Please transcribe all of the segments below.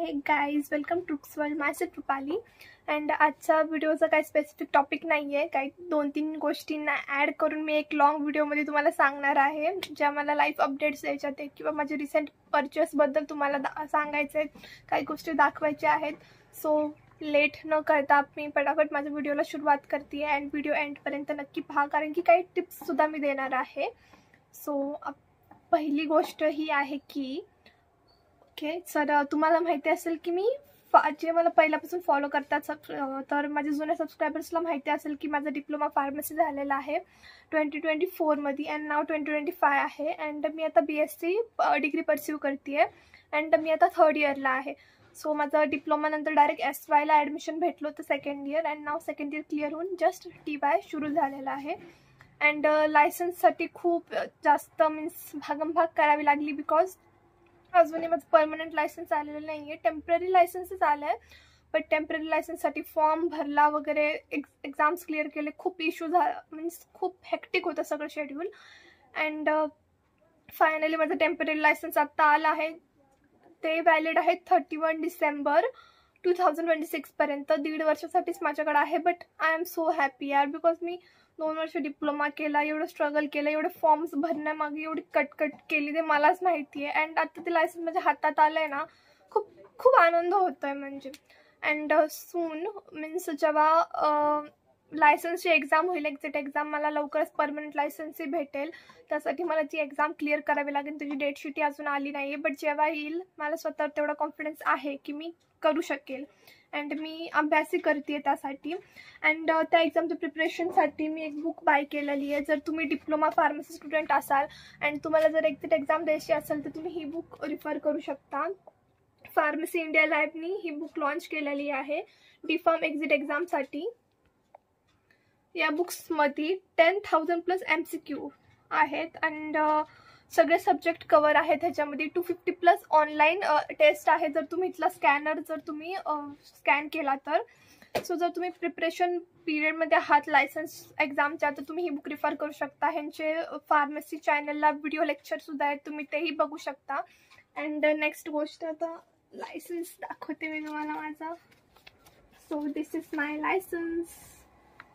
हे guys, welcome to world. Myself Rupali. And आजचा व्हिडिओचा काही स्पेसिफिक टॉपिक नाही आहे. काही 2-3 गोष्टींना ॲड करून मी एक लॉंग व्हिडिओमध्ये तुम्हाला सांगणार आहे, ज्या मला लाईफ अपडेट्स द्यायच्यात आहेत किंवा माझे रिसेंट परचेसबद्दल तुम्हाला सांगायचं आहे, काही गोष्टी दाखवायच्या आहेत. सो लेट न करता मी पटापट माझ्या व्हिडिओला सुरुवात करते आहे. अँड व्हिडिओ एंडपर्यंत नक्की पहा, कारण की काही टिप्ससुद्धा मी देणार आहे. सो पहिली गोष्ट ही आहे की ओके सर, तुम्हाला माहिती असेल की मी जे मला पहिल्यापासून फॉलो करतात तर माझ्या जुन्या सबस्क्रायबर्सला माहिती असेल की माझा डिप्लोमा फार्मसी झालेला आहे 2024मध्ये अँड नाव 2025 आहे. अँड मी आता BSc डिग्री परस्यू करते आहे. अँड मी आता 3rd इयरला आहे. सो माझं डिप्लोमानंतर डायरेक्ट SYला ॲडमिशन भेटलं होतं 2nd year. And now 2nd year clear होऊन जस्ट TY सुरू झालेला आहे. अँड लायसन्ससाठी खूप जास्त भागमभाग करावी लागली, बिकॉज अजूनही माझं परमनंट लायसन्स आलेलं नाही आहे. टेम्पररी लायसन्सच आलं आहे, बट टेम्पररी लायसन्ससाठी फॉर्म भरला वगैरे, एक्झाम्स क्लिअर केले, खूप इश्यू झाला, खूप हेक्टिक होतं सगळं शेड्यूल. अँड फायनली माझं टेम्पररी लायसन्स आत्ता आलं आहे. ते व्हॅलिड आहे 31 डिसेंबर 2026पर्यंत. 1.5 वर्षासाठीच माझ्याकडे आहे. But I am so happy यार, बिकॉज मी 2 वर्ष डिप्लोमा केला, एवढं स्ट्रगल केलं, एवढे फॉर्म्स भरण्यामागे एवढी कटकट केली, ते मलाच माहिती आहे. अँड आता ते लायसन्स माझ्या हातात आलं आहे ना, खूप खूप आनंद होतो आहे म्हणजे. अँड सून जेव्हा लायसन्सची एक्झाम होईल, एक्झिट एक्झाम, मला लवकरच परमनंट लायसन्सही भेटेल. त्यासाठी मला ती एक्झाम क्लिअर करावी लागेल. त्याची डेटशीटही अजून आली नाही आहे, बट जेव्हा येईल मला स्वतःवर तेवढा कॉन्फिडन्स आहे की मी करू शकेल. अँड मी अभ्यासही करते त्यासाठी. अँड त्या एक्झामच्या प्रिपरेशनसाठी मी एक बुक बाय केलेली आहे. जर तुम्ही डिप्लोमा फार्मसी स्टुडंट असाल अँड तुम्हाला जर एक्झिट एक्झाम द्यायची असेल तर तुम्ही ही बुक रिफर करू शकता. फार्मसी इंडिया लॅबनी ही बुक लॉन्च केलेली आहे DPharm एक्झिट एक्झामसाठी. या बुक्समध्ये 10,000+ MCQ आहेत. अँड सगळे सब्जेक्ट कवर आहेत ह्याच्यामध्ये. 250+ ऑनलाईन टेस्ट आहे, जर तुम्ही इथला स्कॅनर जर तुम्ही स्कॅन केला तर. सो जर तुम्ही प्रिपरेशन पिरियडमध्ये आहात लायसन्स एक्झामच्या, तर तुम्ही ही बुक रिफर करू शकता. ह्यांचे फार्मसी चॅनलला व्हिडिओ लेक्चरसुद्धा आहेत, तुम्ही तेही बघू शकता. अँड नेक्स्ट गोष्ट, आता लायसन्स दाखवते मी तुम्हाला माझा. So this is my licence.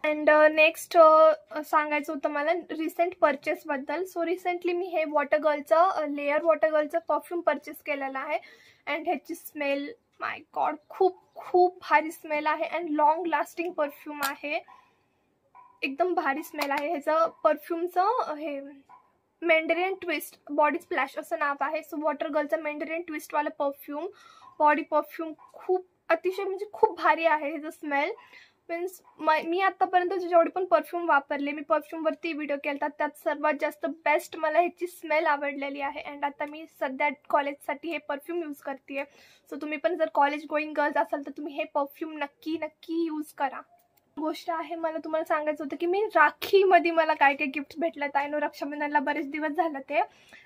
And next सांगायचं होतं मला रिसेंट परचेसबद्दल. सो रिसेंटली मी हे लेअर वॉटरगर्लचं परफ्यूम परचेस केलेलं आहे. अँड ह्याची स्मेल, माय गॉड, खूप खूप भारी स्मेल आहे. अँड लॉंग लास्टिंग परफ्यूम आहे, एकदम भारी स्मेल आहे. ह्याचं परफ्यूमचं हे मेंडेरियन ट्विस्ट बॉडी स्प्लॅश असं नाव आहे. सो वॉटरगर्लचं मेंडेरियन ट्विस्टवालं परफ्यूम, बॉडी परफ्यूम, खूप अतिशय खूप भारी आहे ह्याचं स्मेल. मी आतापर्यंत जेवढे पण परफ्यूम वापरले, मी परफ्यूमवरती व्हिडिओ केला, त्यात सर्वात जास्त बेस्ट मला ह्याची स्मेल आवडलेली आहे. अँड आता मी सध्या कॉलेजसाठी हे परफ्यूम यूज करते. सो तुम्ही पण जर कॉलेज गोईंग गर्ल्स असाल तर तुम्ही हे परफ्यूम नक्की यूज करा. गोष्ट आहे, मला तुम्हाला सांगायचं होतं की मी राखीमध्ये मला काय काय गिफ्ट भेटलं. आय नो रक्षाबंधनला बरेच दिवस झालं ते,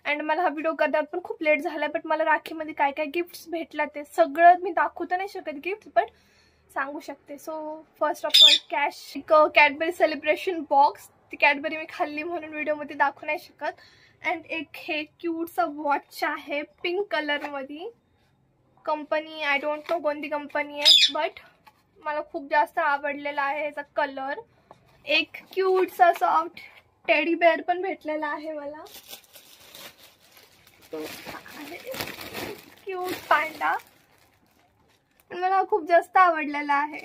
अँड मला हा व्हिडिओ करतात पण खूप लेट झाला. बट मला राखीमध्ये काय काय गिफ्ट्स भेटलं ते सगळं मी दाखवू तर नाही शकत गिफ्ट, बट सांगू शकते. So first of all Cadbury celebration box. ती कॅडबरी मी खाल्ली म्हणून व्हिडिओमध्ये दाखवू नाही शकत. अँड एक हे क्यूटचं वॉच आहे पिंक कलरमध्ये. कंपनी आय डोंट नो कोणती कंपनी आहे, बट मला खूप जास्त आवडलेला आहे ह्याचा कलर. एक क्यूटचा सॉफ्ट टेडी बेअर पण भेटलेला आहे मला. क्यूट पांडा मला खूप जास्त आवडलेला आहे.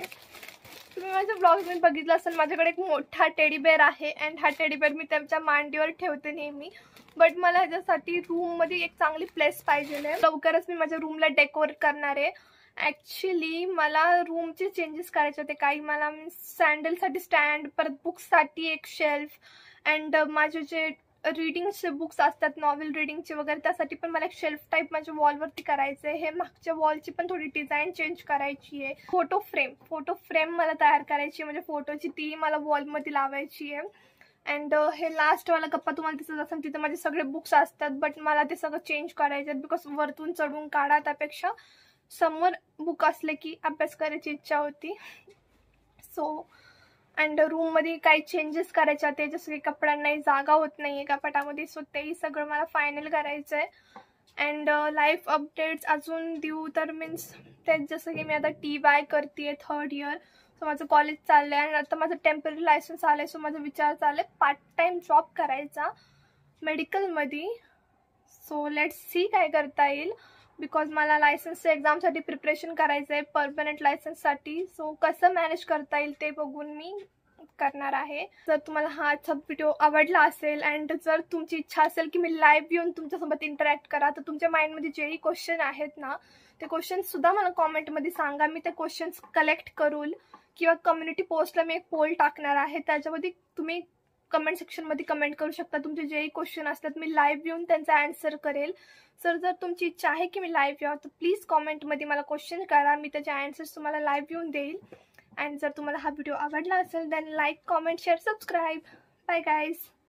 तुम्ही माझ्या ब्लॉग्समध्ये बघितलं असेल, माझ्याकडे एक मोठा टेडी बेअर आहे. अँड हा टेडी बेअर मी त्याच्या मांडीवर ठेवते नेहमी. बट मला ह्याच्यासाठी रूममध्ये एक चांगली प्लेस पाहिजे आहे. लवकरच मी माझ्या रूमला डेकोरेट करणार आहे. ॲक्च्युली मला रूमचे चेंजेस करायचे होते काही. मला सँडलसाठी स्टँड, परत बुक्ससाठी एक शेल्फ, अँड माझे जे रीडिंगचे बुक्स असतात, नॉवेल रीडिंगचे वगैरे, त्यासाठी पण मला एक शेल्फ टाईप माझ्या वॉलवरती करायचं आहे. हे मागच्या वॉलची पण थोडी डिझाईन चेंज करायची आहे. फोटो फ्रेम मला तयार करायची आहे, म्हणजे फोटोची, ती मला वॉलमध्ये लावायची आहे. अँड हे लास्टवाला कप्पा तुम्हाला दिसत असेल, तिथे माझे सगळे बुक्स असतात, बट मला ते सगळं चेंज करायचे आहेत, बिकॉज वरतून चढून काढा, त्यापेक्षा समोर बुक असले की अभ्यास करायची इच्छा होती. सो अँड रूममध्ये काही चेंजेस करायचे होते, जसं की कपड्यांनाही जागा होत नाही आहे कपाटामध्ये. सो तेही सगळं मला फायनल करायचं आहे. अँड लाईफ अपडेट्स अजून देऊ तर मीन्स तेच, जसं की मी आता TY करते 3rd इयर. सो माझं कॉलेज चाललं आहे आणि आता माझं टेम्पररी लायसन्स आलं आहे. सो माझा विचार चालला आहे पार्ट टाईम जॉब करायचा मेडिकलमध्ये. सो लेट्स सी काय करता येईल, बिकॉज मला लायसन्सच्या एक्झामसाठी प्रिपरेशन करायचं आहे परमनंट लायसन्ससाठी. सो कसं मॅनेज करता येईल ते बघून मी करणार आहे. जर तुम्हाला हा आजचा व्हिडिओ आवडला असेल अँड जर तुमची इच्छा असेल की मी लाईव्ह येऊन तुमच्यासोबत इंटरॅक्ट करा, तर तुमच्या माइंडमध्ये जेही क्वेश्चन आहेत ना, ते क्वेश्चन्ससुद्धा मला कॉमेंटमध्ये सांगा. मी ते क्वेश्चन्स कलेक्ट करून किंवा कम्युनिटी पोस्टला मी एक पोल टाकणार आहे, त्याच्यामध्ये तुम्ही कमेंट सेक्शनमध्ये कमेंट करू शकता. तुमचे जेही क्वेश्चन असतात मी लाईव्ह येऊन त्यांचा आन्सर करेल. सर जर तुमची इच्छा आहे की मी लाईव्ह यावं तर प्लीज कॉमेंटमध्ये मला क्वेश्चन करा, मी त्याचे आन्सर्स तुम्हाला लाईव्ह येऊन देईल. अँड जर तुम्हाला हा व्हिडिओ आवडला असेल then like, comment, share, subscribe. Bye guys.